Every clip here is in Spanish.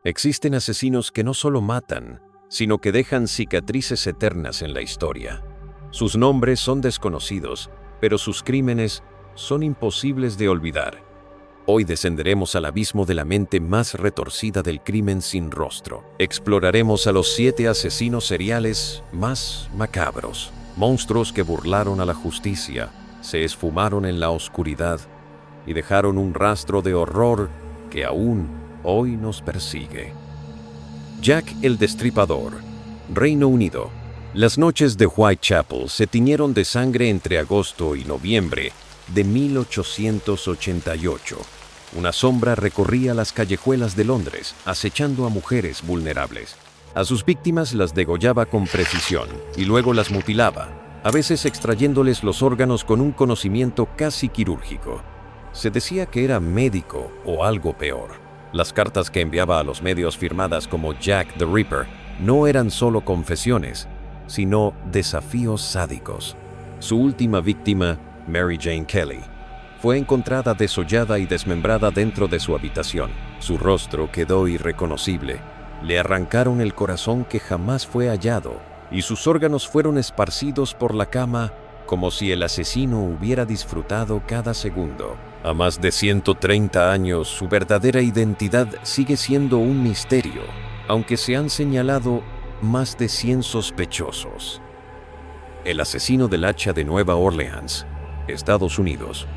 Existen asesinos que no solo matan, sino que dejan cicatrices eternas en la historia. Sus nombres son desconocidos, pero sus crímenes son imposibles de olvidar. Hoy descenderemos al abismo de la mente más retorcida del crimen sin rostro. Exploraremos a los 7 asesinos seriales más macabros, monstruos que burlaron a la justicia, se esfumaron en la oscuridad y dejaron un rastro de horror que aún hoy nos persigue. Jack el Destripador, Reino Unido. Las noches de Whitechapel se tiñeron de sangre entre agosto y noviembre de 1888. Una sombra recorría las callejuelas de Londres, acechando a mujeres vulnerables. A sus víctimas las degollaba con precisión y luego las mutilaba, a veces extrayéndoles los órganos con un conocimiento casi quirúrgico. Se decía que era médico o algo peor. Las cartas que enviaba a los medios firmadas como Jack the Ripper no eran solo confesiones, sino desafíos sádicos. Su última víctima, Mary Jane Kelly, fue encontrada desollada y desmembrada dentro de su habitación. Su rostro quedó irreconocible. Le arrancaron el corazón que jamás fue hallado y sus órganos fueron esparcidos por la cama como si el asesino hubiera disfrutado cada segundo. A más de 130 años, su verdadera identidad sigue siendo un misterio, aunque se han señalado más de 100 sospechosos. El asesino del hacha de Nueva Orleans, Estados Unidos.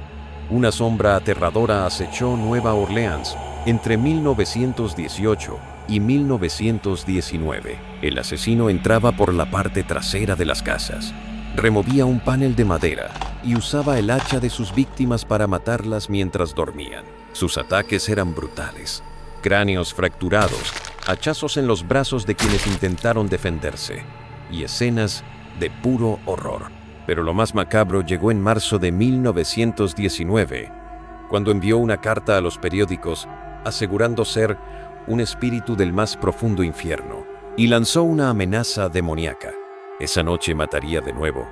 Una sombra aterradora acechó Nueva Orleans entre 1918 y 1919. El asesino entraba por la parte trasera de las casas, removía un panel de madera y usaba el hacha de sus víctimas para matarlas mientras dormían. Sus ataques eran brutales. Cráneos fracturados, hachazos en los brazos de quienes intentaron defenderse y escenas de puro horror. Pero lo más macabro llegó en marzo de 1919, cuando envió una carta a los periódicos asegurando ser un espíritu del más profundo infierno y lanzó una amenaza demoníaca. Esa noche mataría de nuevo,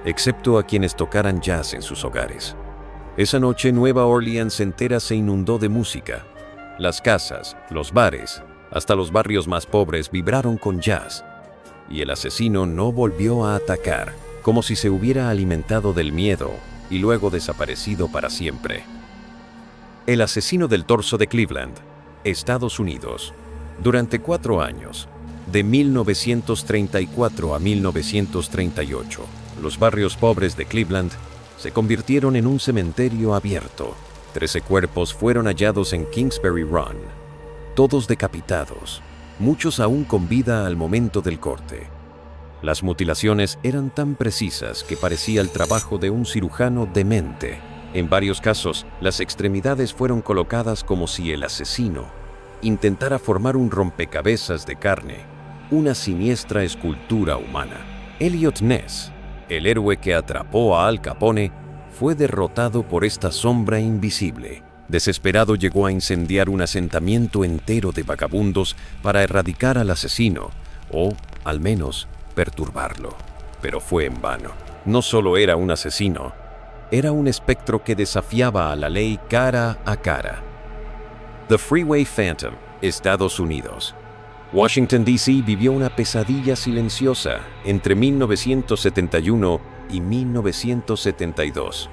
excepto a quienes tocaran jazz en sus hogares. Esa noche Nueva Orleans entera se inundó de música. Las casas, los bares, hasta los barrios más pobres vibraron con jazz, y el asesino no volvió a atacar, como si se hubiera alimentado del miedo y luego desaparecido para siempre. El asesino del torso de Cleveland, Estados Unidos. Durante 4 años, de 1934 a 1938, los barrios pobres de Cleveland se convirtieron en un cementerio abierto. 13 cuerpos fueron hallados en Kingsbury Run, todos decapitados, muchos aún con vida al momento del corte. Las mutilaciones eran tan precisas que parecía el trabajo de un cirujano demente. En varios casos, las extremidades fueron colocadas como si el asesino intentara formar un rompecabezas de carne, una siniestra escultura humana. Eliot Ness, el héroe que atrapó a Al Capone, fue derrotado por esta sombra invisible. Desesperado llegó a incendiar un asentamiento entero de vagabundos para erradicar al asesino, o, al menos, perturbarlo. Pero fue en vano. No solo era un asesino, era un espectro que desafiaba a la ley cara a cara. The Freeway Phantom, Estados Unidos. Washington, D.C. vivió una pesadilla silenciosa entre 1971 y 1972.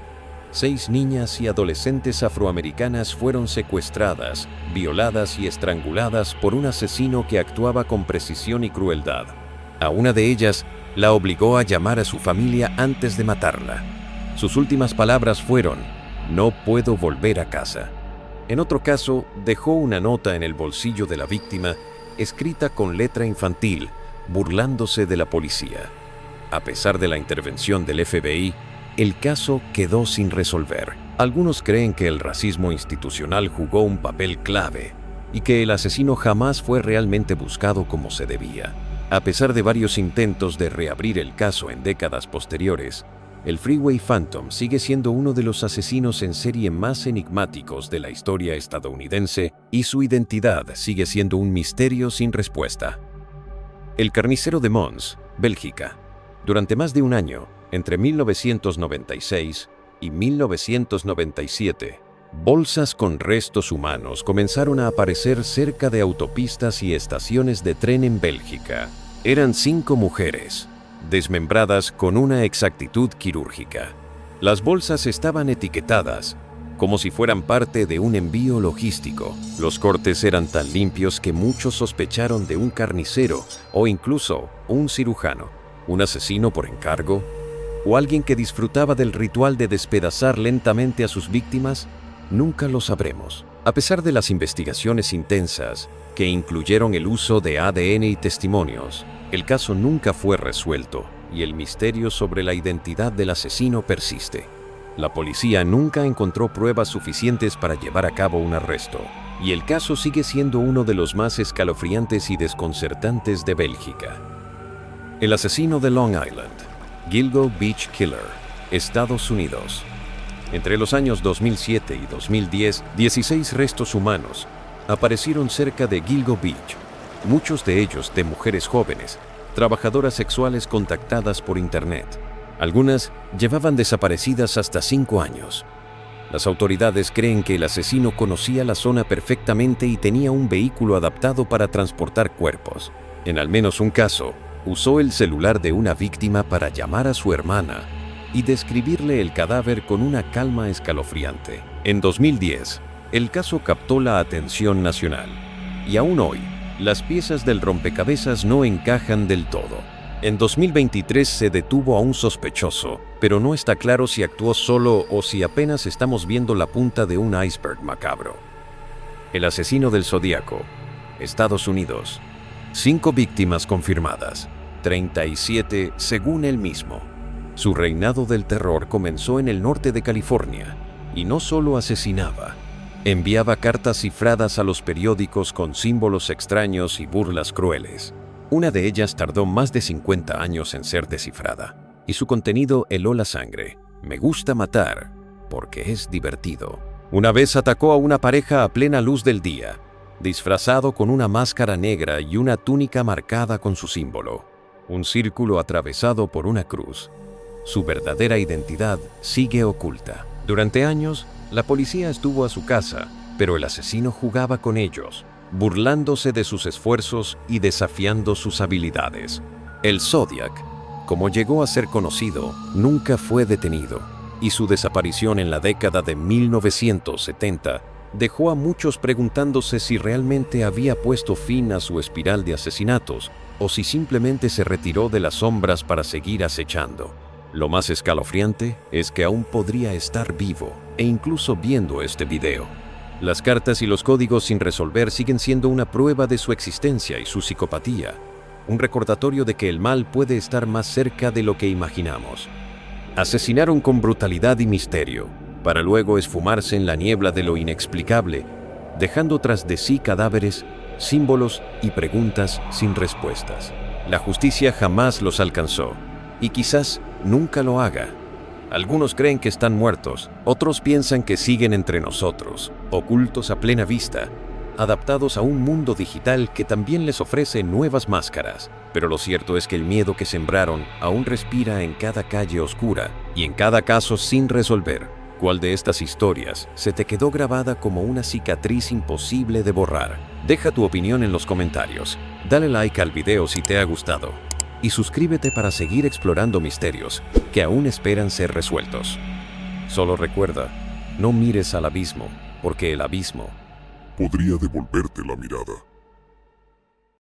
6 niñas y adolescentes afroamericanas fueron secuestradas, violadas y estranguladas por un asesino que actuaba con precisión y crueldad. A una de ellas la obligó a llamar a su familia antes de matarla. Sus últimas palabras fueron: "No puedo volver a casa". En otro caso, dejó una nota en el bolsillo de la víctima, escrita con letra infantil, burlándose de la policía. A pesar de la intervención del FBI, el caso quedó sin resolver. Algunos creen que el racismo institucional jugó un papel clave y que el asesino jamás fue realmente buscado como se debía. A pesar de varios intentos de reabrir el caso en décadas posteriores, el Freeway Phantom sigue siendo uno de los asesinos en serie más enigmáticos de la historia estadounidense y su identidad sigue siendo un misterio sin respuesta. El carnicero de Mons, Bélgica. Durante más de un año, entre 1996 y 1997, Bolsas con restos humanos comenzaron a aparecer cerca de autopistas y estaciones de tren en Bélgica. Eran 5 mujeres, desmembradas con una exactitud quirúrgica. Las bolsas estaban etiquetadas, como si fueran parte de un envío logístico. Los cortes eran tan limpios que muchos sospecharon de un carnicero o incluso un cirujano, un asesino por encargo, o alguien que disfrutaba del ritual de despedazar lentamente a sus víctimas. Nunca lo sabremos. A pesar de las investigaciones intensas, que incluyeron el uso de ADN y testimonios, el caso nunca fue resuelto y el misterio sobre la identidad del asesino persiste. La policía nunca encontró pruebas suficientes para llevar a cabo un arresto, y el caso sigue siendo uno de los más escalofriantes y desconcertantes de Bélgica. El asesino de Long Island, Gilgo Beach Killer, Estados Unidos. Entre los años 2007 y 2010, 16 restos humanos aparecieron cerca de Gilgo Beach, muchos de ellos de mujeres jóvenes, trabajadoras sexuales contactadas por Internet. Algunas llevaban desaparecidas hasta 5 años. Las autoridades creen que el asesino conocía la zona perfectamente y tenía un vehículo adaptado para transportar cuerpos. En al menos un caso, usó el celular de una víctima para llamar a su hermana y describirle el cadáver con una calma escalofriante. En 2010, el caso captó la atención nacional, y aún hoy, las piezas del rompecabezas no encajan del todo. En 2023 se detuvo a un sospechoso, pero no está claro si actuó solo o si apenas estamos viendo la punta de un iceberg macabro. El asesino del Zodíaco, Estados Unidos. 5 víctimas confirmadas, 37 según él mismo. Su reinado del terror comenzó en el norte de California, y no solo asesinaba, enviaba cartas cifradas a los periódicos con símbolos extraños y burlas crueles. Una de ellas tardó más de 50 años en ser descifrada, y su contenido heló la sangre. Me gusta matar, porque es divertido. Una vez atacó a una pareja a plena luz del día, disfrazado con una máscara negra y una túnica marcada con su símbolo, un círculo atravesado por una cruz. Su verdadera identidad sigue oculta. Durante años, la policía estuvo a su casa, pero el asesino jugaba con ellos, burlándose de sus esfuerzos y desafiando sus habilidades. El Zodiac, como llegó a ser conocido, nunca fue detenido, y su desaparición en la década de 1970 dejó a muchos preguntándose si realmente había puesto fin a su espiral de asesinatos o si simplemente se retiró de las sombras para seguir acechando. Lo más escalofriante es que aún podría estar vivo e incluso viendo este video. Las cartas y los códigos sin resolver siguen siendo una prueba de su existencia y su psicopatía, un recordatorio de que el mal puede estar más cerca de lo que imaginamos. Asesinaron con brutalidad y misterio, para luego esfumarse en la niebla de lo inexplicable, dejando tras de sí cadáveres, símbolos y preguntas sin respuestas. La justicia jamás los alcanzó, y quizás nunca lo haga. Algunos creen que están muertos, otros piensan que siguen entre nosotros, ocultos a plena vista, adaptados a un mundo digital que también les ofrece nuevas máscaras. Pero lo cierto es que el miedo que sembraron aún respira en cada calle oscura y en cada caso sin resolver. ¿Cuál de estas historias se te quedó grabada como una cicatriz imposible de borrar? Deja tu opinión en los comentarios, dale like al video si te ha gustado y suscríbete para seguir explorando misterios que aún esperan ser resueltos. Solo recuerda, no mires al abismo, porque el abismo podría devolverte la mirada.